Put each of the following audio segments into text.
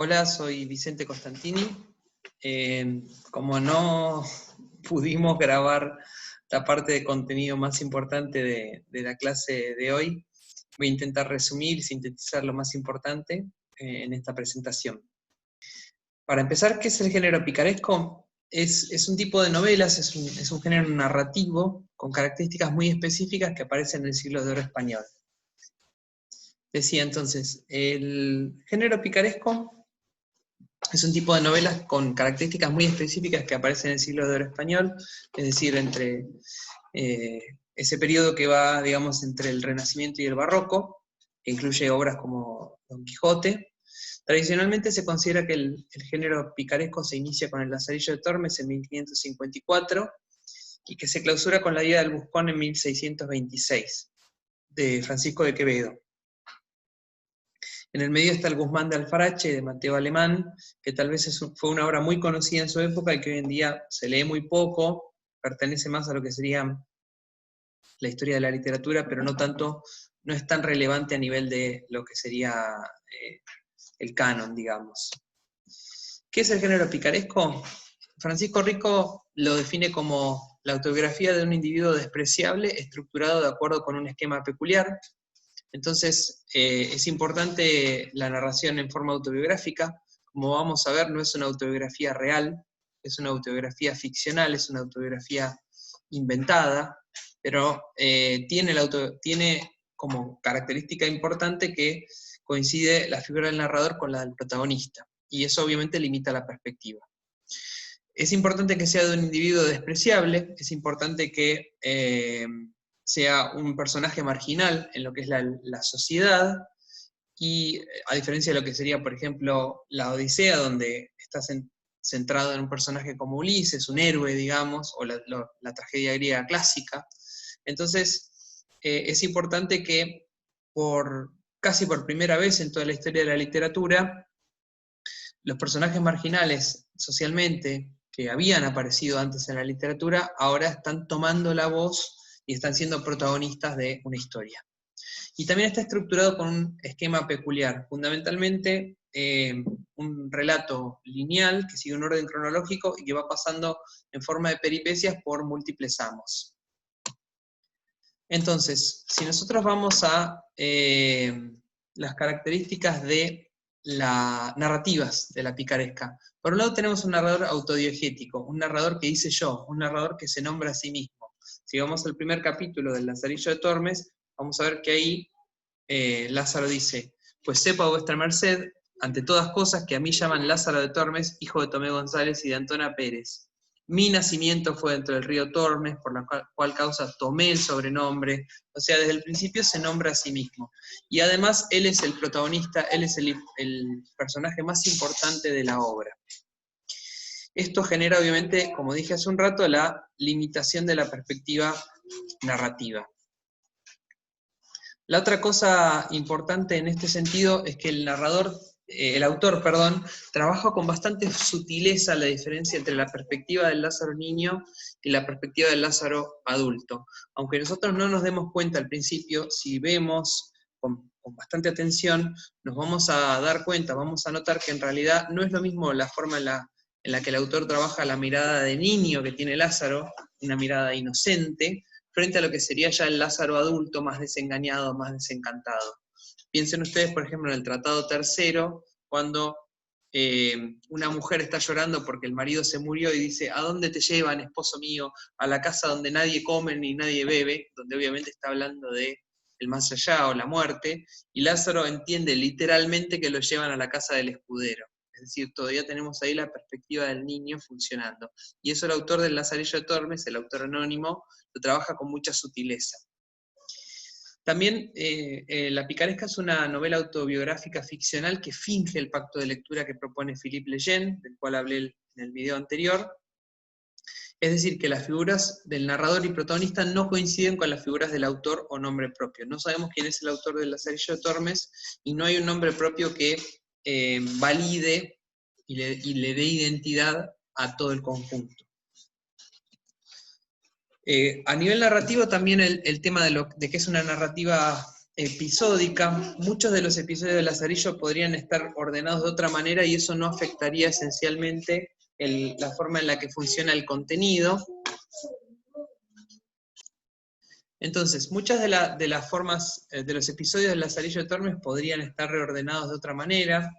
Hola, soy Vicente Costantini. Como no pudimos grabar la parte de contenido más importante de la clase de hoy, voy a intentar resumir y sintetizar lo más importante en esta presentación. Para empezar, ¿qué es el género picaresco? Es un tipo de novelas, es un género narrativo con características muy específicas que aparecen en el siglo de oro español. Decía entonces, el género picaresco es un tipo de novelas con características muy específicas que aparecen en el siglo de oro español, es decir, entre ese periodo que va, digamos, entre el Renacimiento y el Barroco, que incluye obras como Don Quijote. Tradicionalmente se considera que el género picaresco se inicia con el Lazarillo de Tormes en 1554 y que se clausura con la vida del Buscón en 1626, de Francisco de Quevedo. En el medio está el Guzmán de Alfarache, de Mateo Alemán, que tal vez fue una obra muy conocida en su época y que hoy en día se lee muy poco, pertenece más a lo que sería la historia de la literatura, pero no es tan relevante a nivel de lo que sería el canon, digamos. ¿Qué es el género picaresco? Francisco Rico lo define como la autobiografía de un individuo despreciable, estructurado de acuerdo con un esquema peculiar. Entonces, es importante la narración en forma autobiográfica. Como vamos a ver, no es una autobiografía real, es una autobiografía ficcional, es una autobiografía inventada, pero tiene como característica importante que coincide la figura del narrador con la del protagonista, y eso obviamente limita la perspectiva. Es importante que sea de un individuo despreciable, es importante que sea un personaje marginal en lo que es la sociedad, y a diferencia de lo que sería, por ejemplo, la Odisea, donde está centrado en un personaje como Ulises, un héroe, digamos, o la tragedia griega clásica. Entonces, es importante que casi por primera vez en toda la historia de la literatura, los personajes marginales socialmente que habían aparecido antes en la literatura, ahora están tomando la voz y están siendo protagonistas de una historia. Y también está estructurado con un esquema peculiar, fundamentalmente un relato lineal que sigue un orden cronológico y que va pasando en forma de peripecias por múltiples amos. Entonces, si nosotros vamos a las características de las narrativas de la picaresca, por un lado tenemos un narrador autodiegético, un narrador que dice yo, un narrador que se nombra a sí mismo. Si vamos al primer capítulo del Lazarillo de Tormes, vamos a ver que ahí Lázaro dice: pues sepa vuestra merced, ante todas cosas, que a mí llaman Lázaro de Tormes, hijo de Tomé González y de Antona Pérez. Mi nacimiento fue dentro del río Tormes, por la cual causa tomé el sobrenombre. O sea, desde el principio se nombra a sí mismo. Y además él es el protagonista, él es el personaje más importante de la obra. Esto genera, obviamente, como dije hace un rato, la limitación de la perspectiva narrativa. La otra cosa importante en este sentido es que el autor, trabaja con bastante sutileza la diferencia entre la perspectiva del Lázaro niño y la perspectiva del Lázaro adulto. Aunque nosotros no nos demos cuenta al principio, si vemos con bastante atención, nos vamos a dar cuenta, vamos a notar que en realidad no es lo mismo la forma en la que el autor trabaja la mirada de niño que tiene Lázaro, una mirada inocente, frente a lo que sería ya el Lázaro adulto, más desengañado, más desencantado. Piensen ustedes, por ejemplo, en el Tratado Tercero, cuando una mujer está llorando porque el marido se murió y dice: ¿a dónde te llevan, esposo mío? A la casa donde nadie come ni nadie bebe, donde obviamente está hablando de el más allá o la muerte, y Lázaro entiende literalmente que lo llevan a la casa del escudero. Es decir, todavía tenemos ahí la perspectiva del niño funcionando. Y eso el autor del Lazarillo de Tormes, el autor anónimo, lo trabaja con mucha sutileza. También La picaresca es una novela autobiográfica ficcional que finge el pacto de lectura que propone Philippe Lejeune, del cual hablé en el video anterior. Es decir, que las figuras del narrador y protagonista no coinciden con las figuras del autor o nombre propio. No sabemos quién es el autor del Lazarillo de Tormes y no hay un nombre propio que valide y le dé identidad a todo el conjunto. A nivel narrativo también el tema de que es una narrativa episódica, muchos de los episodios de Lazarillo podrían estar ordenados de otra manera y eso no afectaría esencialmente la forma en la que funciona el contenido. Entonces, muchas de las formas de los episodios de Lazarillo de Tormes podrían estar reordenados de otra manera.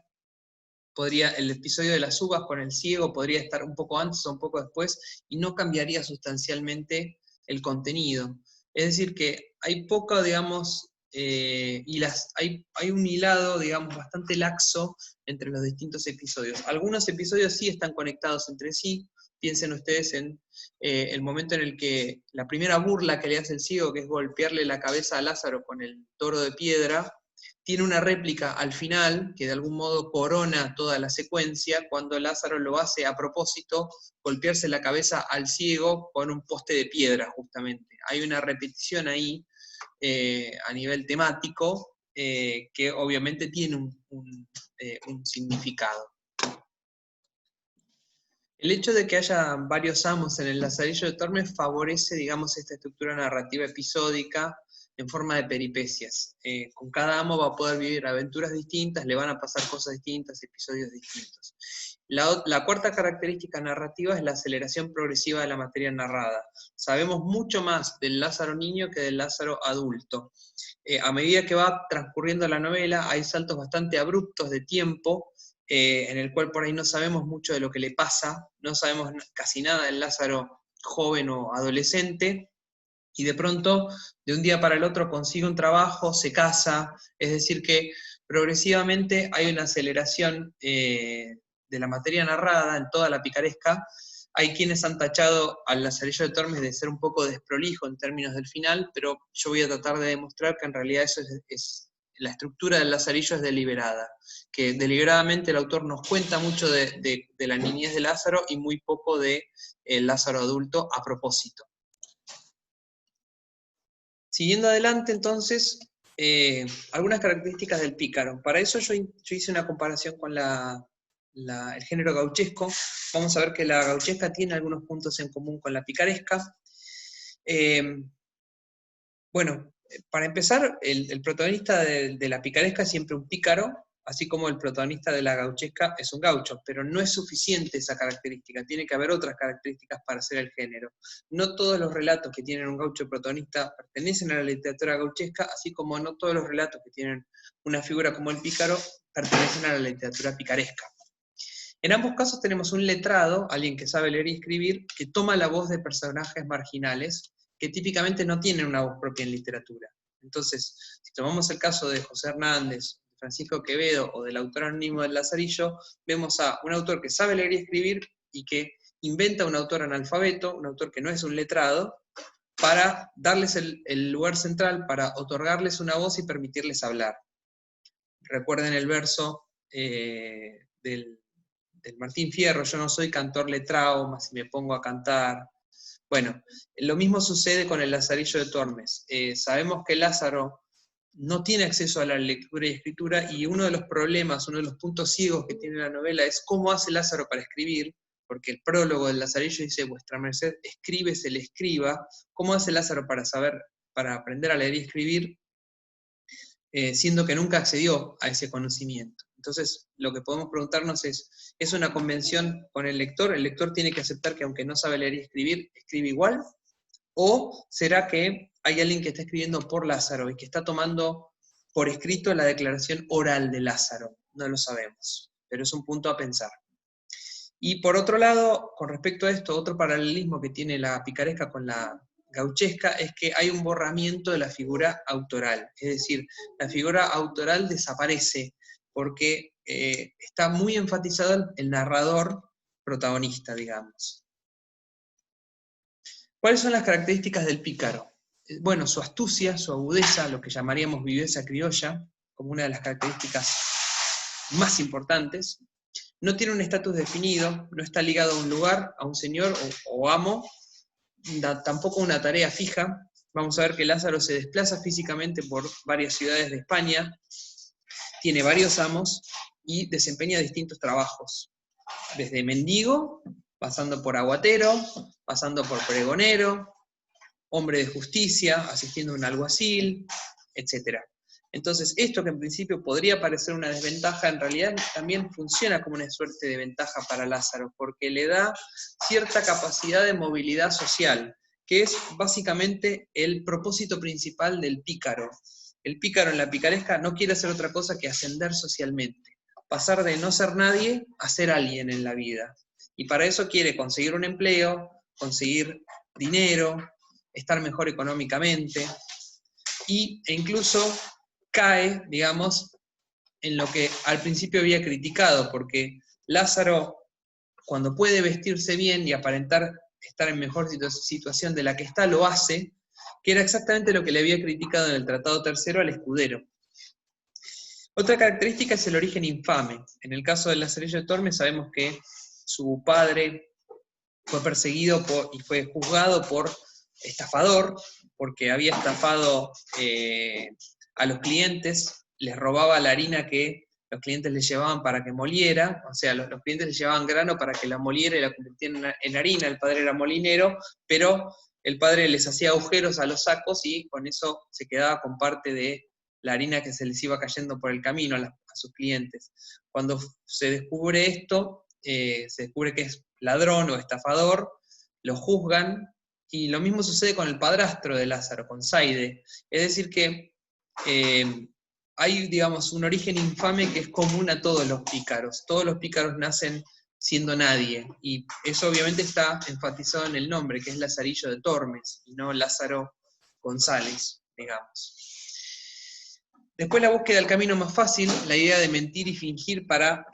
El episodio de las uvas con el ciego podría estar un poco antes o un poco después y no cambiaría sustancialmente el contenido. Es decir que hay poca, digamos, hay un hilado, digamos, bastante laxo entre los distintos episodios. Algunos episodios sí están conectados entre sí. Piensen ustedes en el momento en el que la primera burla que le hace el ciego, que es golpearle la cabeza a Lázaro con el toro de piedra, tiene una réplica al final que de algún modo corona toda la secuencia, cuando Lázaro lo hace a propósito, golpearse la cabeza al ciego con un poste de piedra, justamente. Hay una repetición ahí a nivel temático que obviamente tiene un significado. El hecho de que haya varios amos en el Lazarillo de Tormes favorece, digamos, esta estructura narrativa episódica en forma de peripecias. Con cada amo va a poder vivir aventuras distintas, le van a pasar cosas distintas, episodios distintos. La cuarta característica narrativa es la aceleración progresiva de la materia narrada. Sabemos mucho más del Lázaro niño que del Lázaro adulto. A medida que va transcurriendo la novela, hay saltos bastante abruptos de tiempo, en el cual por ahí no sabemos mucho de lo que le pasa, no sabemos casi nada del Lázaro joven o adolescente, y de pronto, de un día para el otro, consigue un trabajo, se casa, es decir que progresivamente hay una aceleración de la materia narrada en toda la picaresca. Hay quienes han tachado al Lazarillo de Tormes de ser un poco desprolijo en términos del final, pero yo voy a tratar de demostrar que en realidad eso la estructura del Lazarillo es deliberada, que deliberadamente el autor nos cuenta mucho de la niñez de Lázaro y muy poco de Lázaro adulto a propósito. Siguiendo adelante, entonces, algunas características del pícaro. Para eso yo hice una comparación con el género gauchesco. Vamos a ver que la gauchesca tiene algunos puntos en común con la picaresca. Bueno, para empezar, el protagonista de la picaresca es siempre un pícaro, así como el protagonista de la gauchesca es un gaucho, pero no es suficiente esa característica, tiene que haber otras características para ser el género. No todos los relatos que tienen un gaucho protagonista pertenecen a la literatura gauchesca, así como no todos los relatos que tienen una figura como el pícaro pertenecen a la literatura picaresca. En ambos casos tenemos un letrado, alguien que sabe leer y escribir, que toma la voz de personajes marginales, que típicamente no tienen una voz propia en literatura. Entonces, si tomamos el caso de José Hernández, de Francisco Quevedo o del autor anónimo del Lazarillo, vemos a un autor que sabe leer y escribir y que inventa un autor analfabeto, un autor que no es un letrado, para darles el lugar central, para otorgarles una voz y permitirles hablar. Recuerden el verso del Martín Fierro: yo no soy cantor letrado, mas si me pongo a cantar. Bueno, lo mismo sucede con el Lazarillo de Tormes. Sabemos que Lázaro no tiene acceso a la lectura y escritura, y uno de los problemas, uno de los puntos ciegos que tiene la novela es cómo hace Lázaro para escribir, porque el prólogo del Lazarillo dice: vuestra merced escribe, se le escriba. ¿Cómo hace Lázaro para aprender a leer y escribir, siendo que nunca accedió a ese conocimiento? Entonces, lo que podemos preguntarnos ¿es una convención con el lector? ¿El lector tiene que aceptar que aunque no sabe leer y escribir, escribe igual? ¿O será que hay alguien que está escribiendo por Lázaro y que está tomando por escrito la declaración oral de Lázaro? No lo sabemos, pero es un punto a pensar. Y por otro lado, con respecto a esto, otro paralelismo que tiene la picaresca con la gauchesca es que hay un borramiento de la figura autoral. Es decir, la figura autoral desaparece porque está muy enfatizado el narrador protagonista, digamos. ¿Cuáles son las características del pícaro? Bueno, su astucia, su agudeza, lo que llamaríamos viveza criolla, como una de las características más importantes. No tiene un estatus definido, no está ligado a un lugar, a un señor o amo, tampoco una tarea fija. Vamos a ver que Lázaro se desplaza físicamente por varias ciudades de España, tiene varios amos y desempeña distintos trabajos, desde mendigo, pasando por aguatero, pasando por pregonero, hombre de justicia, asistiendo a un alguacil, etc. Entonces, esto que en principio podría parecer una desventaja, en realidad también funciona como una suerte de ventaja para Lázaro, porque le da cierta capacidad de movilidad social, que es básicamente el propósito principal del pícaro. El pícaro en la picaresca no quiere hacer otra cosa que ascender socialmente, pasar de no ser nadie a ser alguien en la vida. Y para eso quiere conseguir un empleo, conseguir dinero, estar mejor económicamente, e incluso cae, digamos, en lo que al principio había criticado, porque Lázaro, cuando puede vestirse bien y aparentar estar en mejor situación de la que está, lo hace, que era exactamente lo que le había criticado en el Tratado Tercero al escudero. Otra característica es el origen infame. En el caso del Lazarillo de Tormes sabemos que su padre fue perseguido y fue juzgado por estafador, porque había estafado a los clientes, les robaba la harina que los clientes les llevaban para que moliera, o sea, los clientes les llevaban grano para que la moliera y la convirtieran en harina, el padre era molinero, pero el padre les hacía agujeros a los sacos y con eso se quedaba con parte de la harina que se les iba cayendo por el camino a sus clientes. Cuando se descubre esto, se descubre que es ladrón o estafador, lo juzgan, y lo mismo sucede con el padrastro de Lázaro, con Zaide. Es decir que hay, digamos, un origen infame que es común a todos los pícaros. Todos los pícaros nacen siendo nadie, y eso obviamente está enfatizado en el nombre, que es Lazarillo de Tormes, y no Lázaro González, digamos. Después la búsqueda del camino más fácil, la idea de mentir y fingir para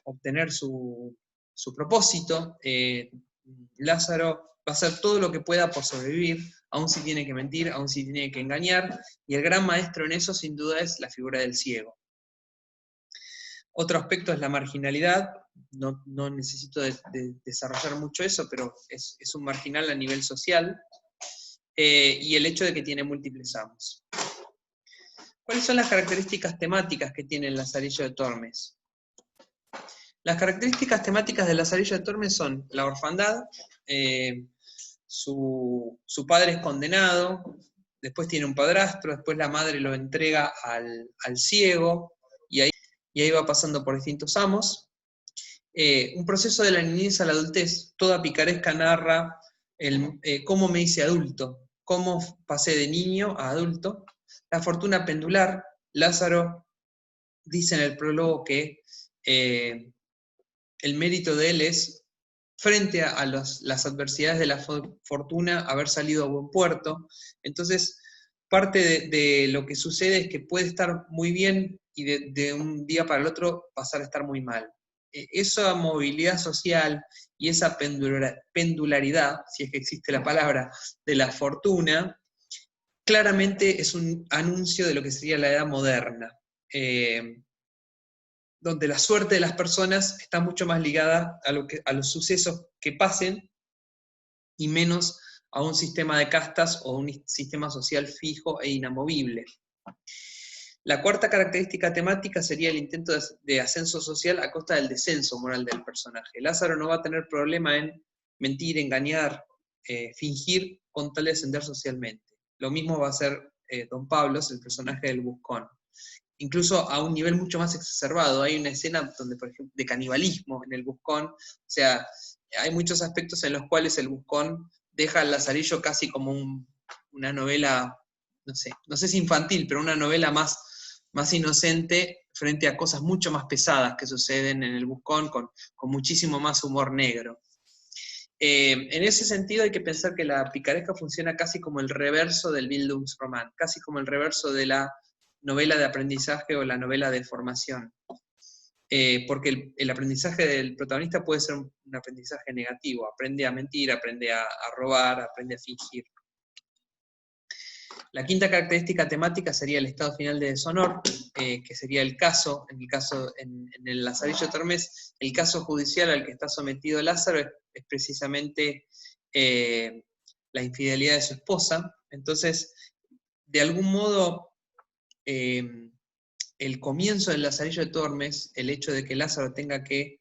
obtener su propósito. Lázaro va a hacer todo lo que pueda por sobrevivir, aun si tiene que mentir, aun si tiene que engañar, y el gran maestro en eso sin duda es la figura del ciego. Otro aspecto es la marginalidad, no necesito desarrollar mucho eso, pero es un marginal a nivel social, y el hecho de que tiene múltiples amos. ¿Cuáles son las características temáticas que tiene el Lazarillo de Tormes? Las características temáticas del Lazarillo de Tormes son la orfandad, su padre es condenado, después tiene un padrastro, después la madre lo entrega al ciego, y ahí va pasando por distintos amos. Un proceso de la niñez a la adultez, toda picaresca narra cómo me hice adulto, cómo pasé de niño a adulto. La fortuna pendular, Lázaro dice en el prólogo que el mérito de él es, frente a las adversidades de la fortuna, haber salido a buen puerto. Entonces, parte de lo que sucede es que puede estar muy bien y de un día para el otro pasar a estar muy mal. Esa movilidad social y esa pendularidad, si es que existe la palabra, de la fortuna, claramente es un anuncio de lo que sería la edad moderna, donde la suerte de las personas está mucho más ligada a los sucesos que pasen y menos a un sistema de castas o un sistema social fijo e inamovible. La cuarta característica temática sería el intento de ascenso social a costa del descenso moral del personaje. Lázaro no va a tener problema en mentir, engañar, fingir con tal de ascender socialmente. Lo mismo va a hacer Don Pablos, el personaje del Buscón. Incluso a un nivel mucho más exacerbado. Hay una escena donde, por ejemplo, de canibalismo en el Buscón. O sea, hay muchos aspectos en los cuales el Buscón deja al Lazarillo casi como una novela, no sé si infantil, pero una novela más inocente frente a cosas mucho más pesadas que suceden en el Buscón con muchísimo más humor negro. En ese sentido hay que pensar que la picaresca funciona casi como el reverso del Bildungsroman, casi como el reverso de la novela de aprendizaje o la novela de formación. Porque el aprendizaje del protagonista puede ser un aprendizaje negativo, aprende a mentir, aprende a robar, aprende a fingir. La quinta característica temática sería el estado final de deshonor, que sería el caso, en el Lazarillo de Tormes, el caso judicial al que está sometido Lázaro es precisamente la infidelidad de su esposa. Entonces, de algún modo, el comienzo del Lazarillo de Tormes, el hecho de que Lázaro tenga que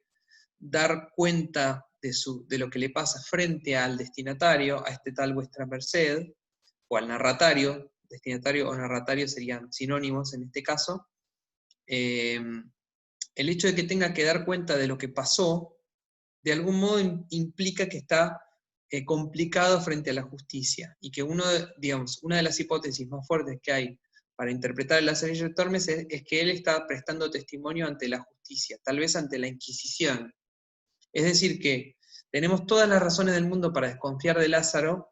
dar cuenta de lo que le pasa frente al destinatario, a este tal vuestra merced, o al narratario destinatario o narratario serían sinónimos en este caso, el hecho de que tenga que dar cuenta de lo que pasó, de algún modo implica que está complicado frente a la justicia, y que una de las hipótesis más fuertes que hay para interpretar el Lazarillo de Tormes es que él está prestando testimonio ante la justicia, tal vez ante la Inquisición. Es decir, que tenemos todas las razones del mundo para desconfiar de Lázaro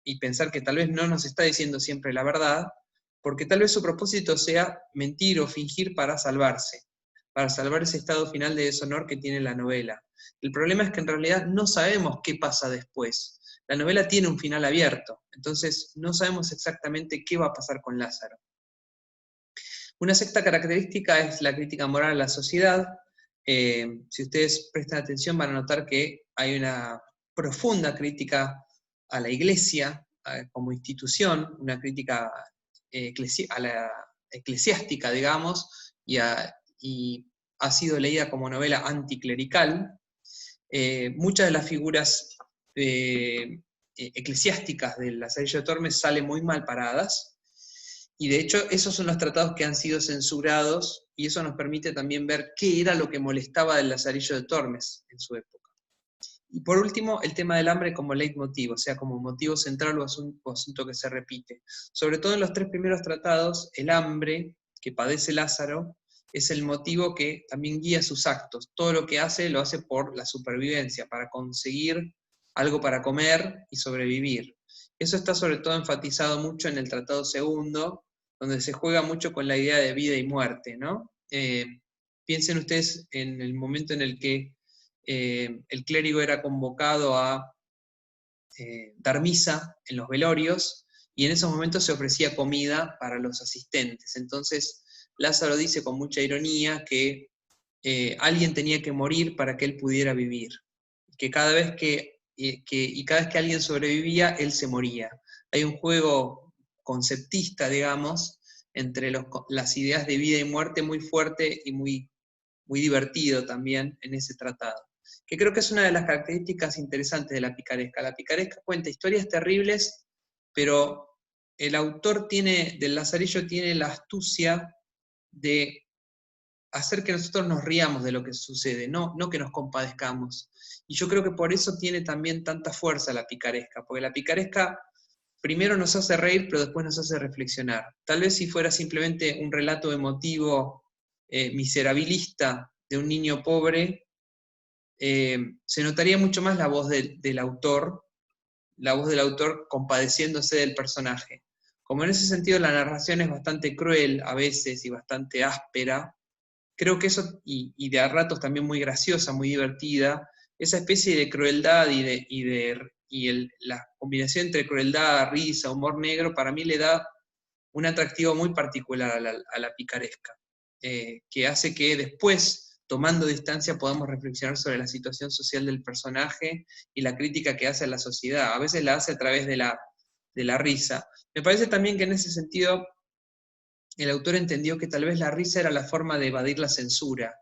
y pensar que tal vez no nos está diciendo siempre la verdad, porque tal vez su propósito sea mentir o fingir para salvar ese estado final de deshonor que tiene la novela. El problema es que en realidad no sabemos qué pasa después. La novela tiene un final abierto, entonces no sabemos exactamente qué va a pasar con Lázaro. Una sexta característica es la crítica moral a la sociedad. Si ustedes prestan atención van a notar que hay una profunda crítica a la Iglesia como institución, una crítica a la eclesiástica, digamos, y ha sido leída como novela anticlerical. Muchas de las figuras eclesiásticas del Lazarillo de Tormes salen muy mal paradas, y de hecho esos son los tratados que han sido censurados, y eso nos permite también ver qué era lo que molestaba del Lazarillo de Tormes en su época. Y por último, el tema del hambre como leitmotiv, o sea, como motivo central o asunto que se repite. Sobre todo en los 3 primeros tratados, el hambre que padece Lázaro es el motivo que también guía sus actos. Todo lo que hace, lo hace por la supervivencia, para conseguir algo para comer y sobrevivir. Eso está sobre todo enfatizado mucho en el Tratado Segundo, donde se juega mucho con la idea de vida y muerte, ¿no? Piensen ustedes en el momento en el que el clérigo era convocado a dar misa en los velorios, y en esos momentos se ofrecía comida para los asistentes. Entonces Lázaro dice con mucha ironía que alguien tenía que morir para que él pudiera vivir, que cada vez que alguien sobrevivía, él se moría. Hay un juego conceptista, digamos, entre las ideas de vida y muerte muy fuerte y muy divertido también en ese tratado, que creo que es una de las características interesantes de la picaresca. La picaresca cuenta historias terribles, pero el autor del Lazarillo tiene la astucia de hacer que nosotros nos riamos de lo que sucede, no que nos compadezcamos. Y yo creo que por eso tiene también tanta fuerza la picaresca, porque la picaresca primero nos hace reír, pero después nos hace reflexionar. Tal vez si fuera simplemente un relato emotivo, miserabilista de un niño pobre, se notaría mucho más la voz del autor compadeciéndose del personaje. Como en ese sentido la narración es bastante cruel a veces y bastante áspera, creo que eso, y de a ratos también muy graciosa, muy divertida, esa especie de crueldad la combinación entre crueldad, risa, humor negro, para mí le da un atractivo muy particular a la picaresca, que hace que después, tomando distancia, podamos reflexionar sobre la situación social del personaje y la crítica que hace a la sociedad. A veces la hace a través de la risa. Me parece también que en ese sentido el autor entendió que tal vez la risa era la forma de evadir la censura.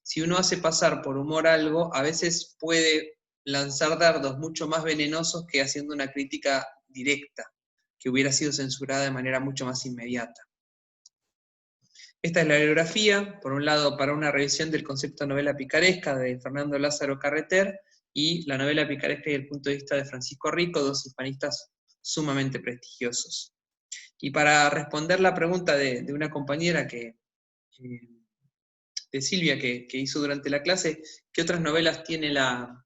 Si uno hace pasar por humor algo, a veces puede lanzar dardos mucho más venenosos que haciendo una crítica directa, que hubiera sido censurada de manera mucho más inmediata. Esta es la bibliografía, por un lado, para una revisión del concepto de novela picaresca de Fernando Lázaro Carreter, y la novela picaresca y el punto de vista de Francisco Rico, 2 hispanistas sumamente prestigiosos. Y para responder la pregunta de una compañera de Silvia que hizo durante la clase, ¿qué otras novelas tiene la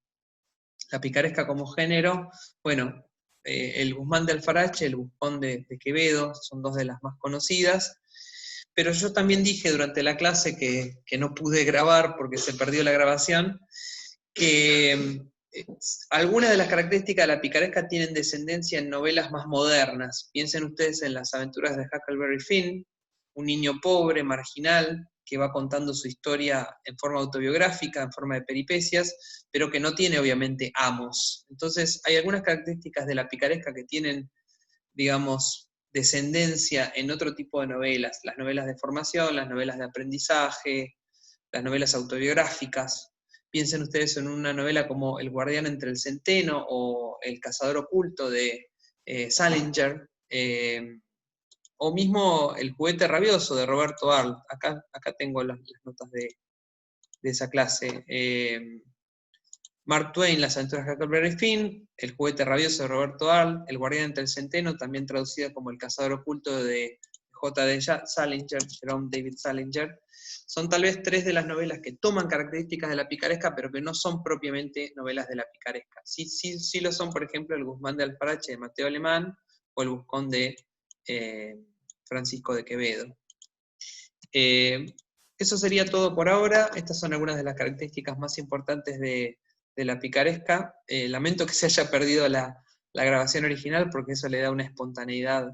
picaresca como género? Bueno, el Guzmán de Alfarache, el Buscón de Quevedo, son 2 de las más conocidas, pero yo también dije durante la clase que no pude grabar porque se perdió la grabación, que algunas de las características de la picaresca tienen descendencia en novelas más modernas. Piensen ustedes en Las aventuras de Huckleberry Finn, un niño pobre, marginal, que va contando su historia en forma autobiográfica, en forma de peripecias, pero que no tiene obviamente amos. Entonces hay algunas características de la picaresca que tienen, digamos, descendencia en otro tipo de novelas, las novelas de formación, las novelas de aprendizaje, las novelas autobiográficas. Piensen ustedes en una novela como El guardián entre el centeno o El cazador oculto de Salinger, o mismo El juguete rabioso de Roberto Arlt. Acá tengo las notas de esa clase. Mark Twain, Las aventuras de Huckleberry Finn, El juguete rabioso de Roberto Arlt, El guardián entre el centeno, también traducida como El cazador oculto de J.D. Salinger, Jerome David Salinger. Son tal vez 3 de las novelas que toman características de la picaresca, pero que no son propiamente novelas de la picaresca. Sí lo son, por ejemplo, El Guzmán de Alfarache de Mateo Alemán, o El Buscón de Francisco de Quevedo. Eso sería todo por ahora. Estas son algunas de las características más importantes de la picaresca. Lamento que se haya perdido la grabación original, porque eso le da una espontaneidad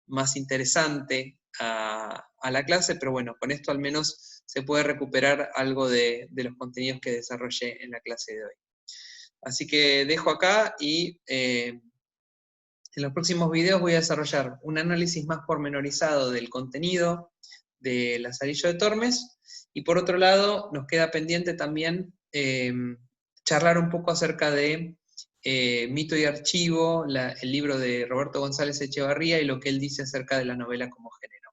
más interesante a la clase, pero bueno, con esto al menos se puede recuperar algo de los contenidos que desarrollé en la clase de hoy. Así que dejo acá y en los próximos videos voy a desarrollar un análisis más pormenorizado del contenido de Lazarillo de Tormes, y por otro lado nos queda pendiente también charlar un poco acerca de Mito y Archivo, el libro de Roberto González Echevarría y lo que él dice acerca de la novela como género.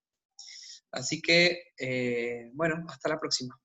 Así que, bueno, hasta la próxima.